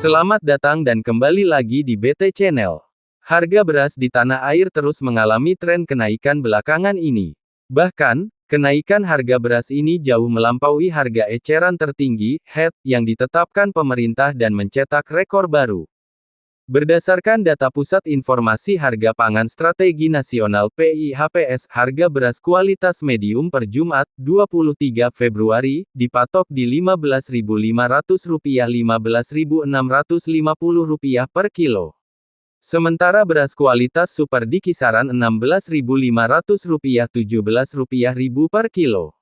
Selamat datang dan kembali lagi di BT Channel. Harga beras di tanah air terus mengalami tren kenaikan belakangan ini. Bahkan, kenaikan harga beras ini jauh melampaui harga eceran tertinggi, HET, yang ditetapkan pemerintah dan mencetak rekor baru. Berdasarkan data Pusat Informasi Harga Pangan Strategi Nasional PIHPS, harga beras kualitas medium per Jumat, 23 Februari, dipatok di Rp15.500 Rp15.650 per kilo. Sementara beras kualitas super di kisaran Rp16.500 Rp17.000 per kilo.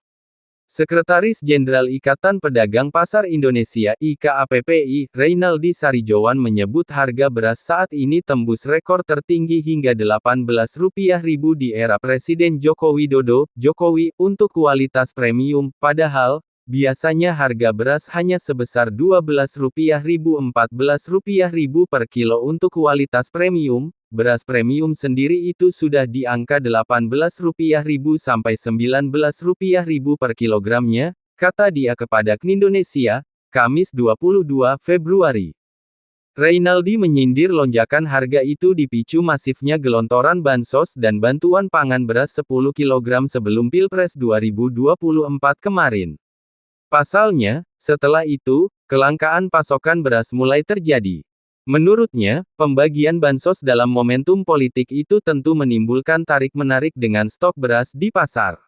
Sekretaris Jenderal Ikatan Pedagang Pasar Indonesia (IKAPPI), Reynaldi Sarijowan menyebut harga beras saat ini tembus rekor tertinggi hingga Rp18.000 di era Presiden Joko Widodo, Jokowi, untuk kualitas premium, padahal, biasanya harga beras hanya sebesar Rp12.000 Rp14.000 per kilo untuk kualitas premium. Beras premium sendiri itu sudah di angka Rp18.000 sampai Rp19.000 per kilogramnya, kata dia kepada Indonesia, Kamis 22 Februari. Reynaldi menyindir lonjakan harga itu dipicu masifnya gelontoran bansos dan bantuan pangan beras 10 kg sebelum Pilpres 2024 kemarin. Pasalnya, setelah itu, kelangkaan pasokan beras mulai terjadi. Menurutnya, pembagian bansos dalam momentum politik itu tentu menimbulkan tarik-menarik dengan stok beras di pasar.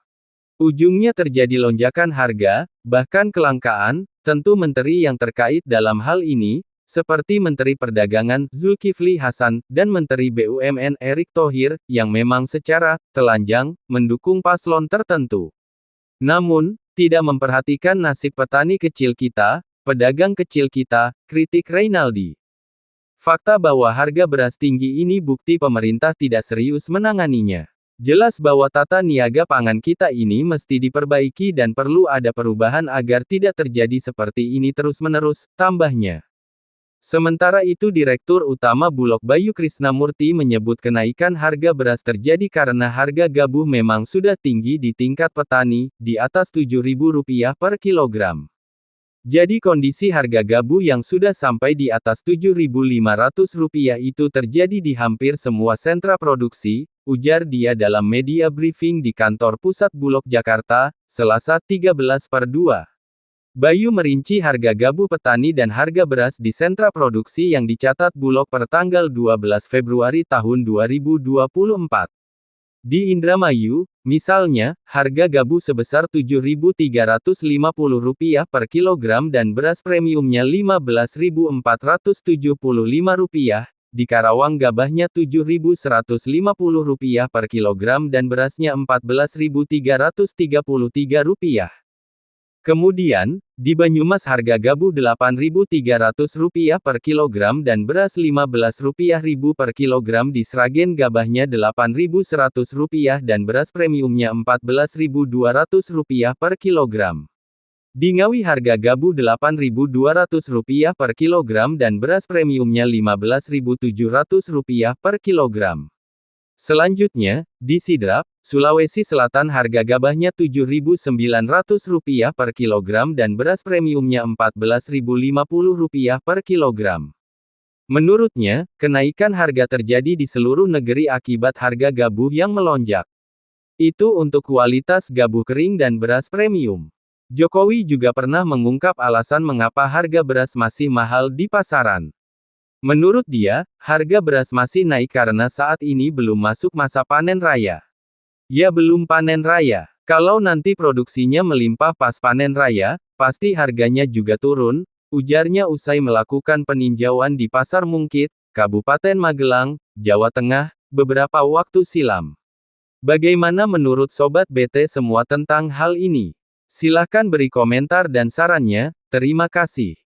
Ujungnya terjadi lonjakan harga, bahkan kelangkaan. Tentu menteri yang terkait dalam hal ini, seperti Menteri Perdagangan, Zulkifli Hasan, dan Menteri BUMN, Erick Thohir, yang memang secara telanjang mendukung paslon tertentu. Namun, tidak memperhatikan nasib petani kecil kita, pedagang kecil kita, kritik Reynaldi. Fakta bahwa harga beras tinggi ini bukti pemerintah tidak serius menanganinya. Jelas bahwa tata niaga pangan kita ini mesti diperbaiki dan perlu ada perubahan agar tidak terjadi seperti ini terus-menerus, tambahnya. Sementara itu Direktur Utama Bulog Bayu Krisnamurti menyebut kenaikan harga beras terjadi karena harga gabah memang sudah tinggi di tingkat petani, di atas Rp7.000 per kilogram. Jadi kondisi harga gabah yang sudah sampai di atas Rp7.500 itu terjadi di hampir semua sentra produksi, ujar dia dalam media briefing di kantor pusat Bulog Jakarta, Selasa 13/2. Bayu merinci harga gabah petani dan harga beras di sentra produksi yang dicatat Bulog per tanggal 12 Februari tahun 2024. Di Indramayu, misalnya, harga gabah sebesar Rp7.350 per kilogram dan beras premiumnya Rp15.475, di Karawang gabahnya Rp7.150 per kilogram dan berasnya Rp14.333. Kemudian, di Banyumas harga gabah Rp8.300 per kilogram dan beras Rp15.000 per kilogram, di Sragen gabahnya Rp8.100 dan beras premiumnya Rp14.200 per kilogram. Di Ngawi harga gabah Rp8.200 per kilogram dan beras premiumnya Rp15.700 per kilogram. Selanjutnya, di Sidrap, Sulawesi Selatan harga gabahnya Rp7.900 per kilogram dan beras premiumnya Rp14.050 per kilogram. Menurutnya, kenaikan harga terjadi di seluruh negeri akibat harga gabah yang melonjak. Itu untuk kualitas gabah kering dan beras premium. Jokowi juga pernah mengungkap alasan mengapa harga beras masih mahal di pasaran. Menurut dia, harga beras masih naik karena saat ini belum masuk masa panen raya. Ya belum panen raya. Kalau nanti produksinya melimpah pas panen raya, pasti harganya juga turun, ujarnya usai melakukan peninjauan di Pasar Mungkit, Kabupaten Magelang, Jawa Tengah, beberapa waktu silam. Bagaimana menurut Sobat BT semua tentang hal ini? Silahkan beri komentar dan sarannya, terima kasih.